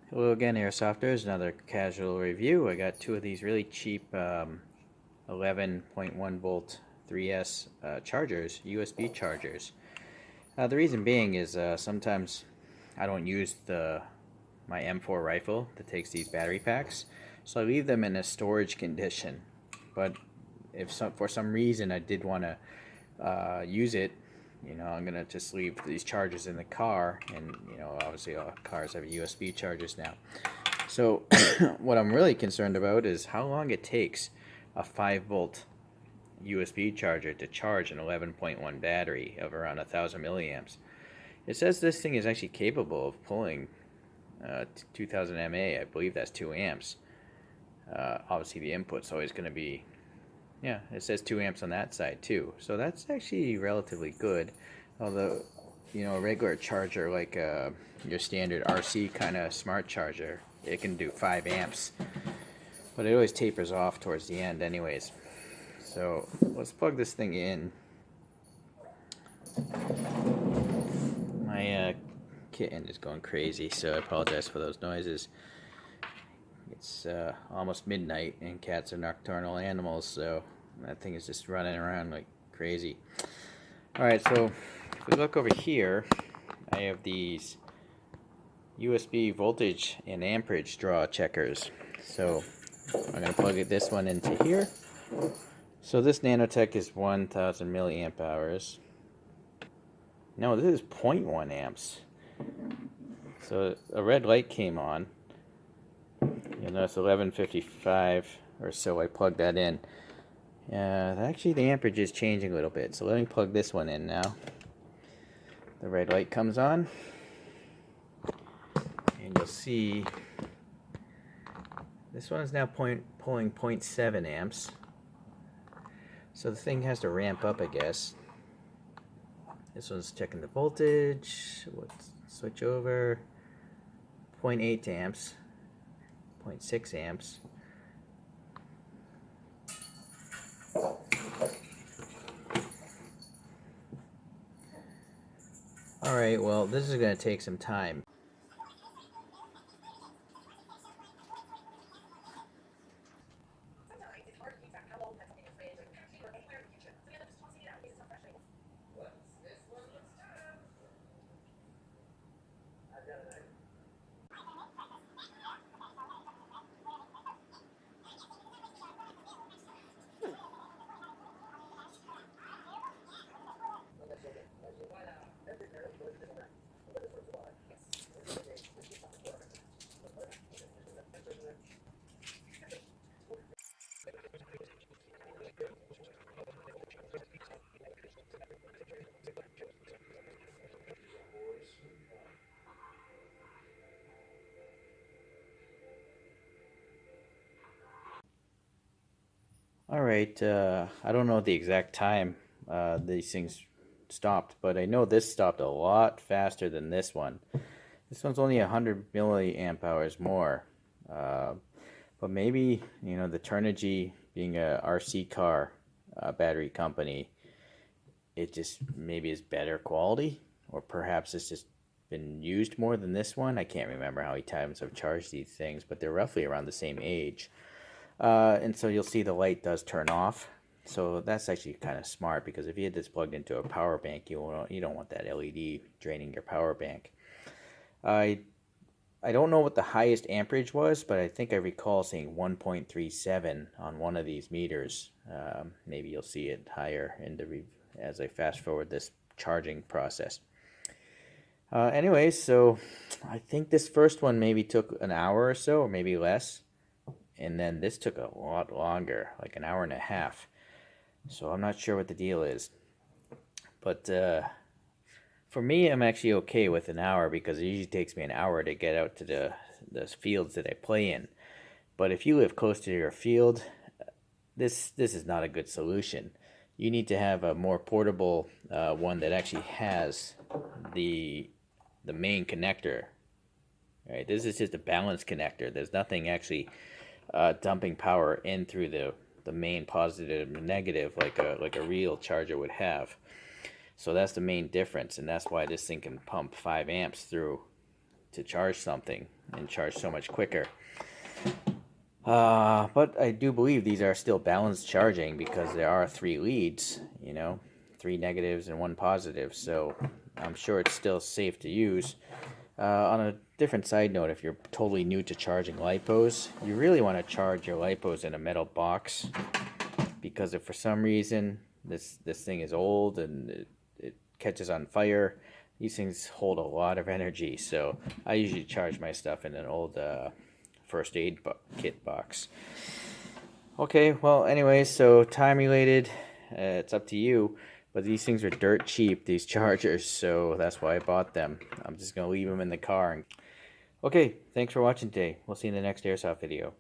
Hello again, Airsofters. Another casual review. I got two of these really cheap 11.1 volt 3S chargers, USB chargers. The reason being is sometimes I don't use my M4 rifle that takes these battery packs, so I leave them in a storage condition. But if for some reason I did want to use it, I'm gonna just leave these chargers in the car, and obviously all cars have USB chargers now. So what I'm really concerned about is how long it takes a 5-volt USB charger to charge an 11.1 battery of around 1,000 milliamps. It says this thing is actually capable of pulling 2000 mAh. I believe that's 2 amps. Obviously the input's always going to be, yeah, it says 2 amps on that side too. So that's actually relatively good. Although, a regular charger like your standard RC kind of smart charger, it can do 5 amps. But it always tapers off towards the end anyways. So let's plug this thing in. My kitten is going crazy, so I apologize for those noises. It's almost midnight, and cats are nocturnal animals, so that thing is just running around like crazy. Alright, so if we look over here, I have these USB voltage and amperage draw checkers. So I'm going to plug this one into here. So this Nanotech is 1000 milliamp hours. No, this is 0.1 amps. So a red light came on. You'll notice 1155 or so. I plugged that in. Actually, the amperage is changing a little bit. So let me plug this one in now. The red light comes on, and you'll see this one is now pulling 0.7 amps. So the thing has to ramp up, I guess. This one's checking the voltage. Let's switch over. 0.8 amps. 0.6 amps. Alright, well, this is going to take some time. Alright, I don't know the exact time these things stopped, but I know this stopped a lot faster than this one. This one's only 100 milliamp hours more. But maybe, the Turnigy being a RC car battery company, it just maybe is better quality, or perhaps it's just been used more than this one. I can't remember how many times I've charged these things, but they're roughly around the same age. And so you'll see the light does turn off. So that's actually kind of smart, because if you had this plugged into a power bank, you don't want that LED draining your power bank. I don't know what the highest amperage was, but I think I recall seeing 1.37 on one of these meters. Maybe you'll see it higher as I fast forward this charging process. Anyways, so I think this first one maybe took an hour or so, or maybe less. And then this took a lot longer, like an hour and a half. So I'm not sure what the deal is. But for me, I'm actually okay with an hour, because it usually takes me an hour to get out to the fields that I play in. But if you live close to your field, this is not a good solution. You need to have a more portable one that actually has the main connector. Right? This is just a balance connector. There's nothing actually dumping power in through the main positive and negative like a real charger would have. So that's the main difference, and that's why this thing can pump 5 amps through to charge something. and charge so much quicker. But I do believe these are still balanced charging because there are 3 leads, you know, 3 negatives and 1 positive, so I'm sure it's still safe to use. On a different side note, if you're totally new to charging lipos, you really want to charge your lipos in a metal box, because if for some reason this thing is old and it catches on fire, these things hold a lot of energy. So I usually charge my stuff in an old first aid kit box. Okay, well, anyways, so time related, it's up to you. But these things are dirt cheap, these chargers, so that's why I bought them. I'm just going to leave them in the car. Okay, thanks for watching today. We'll see you in the next airsoft video.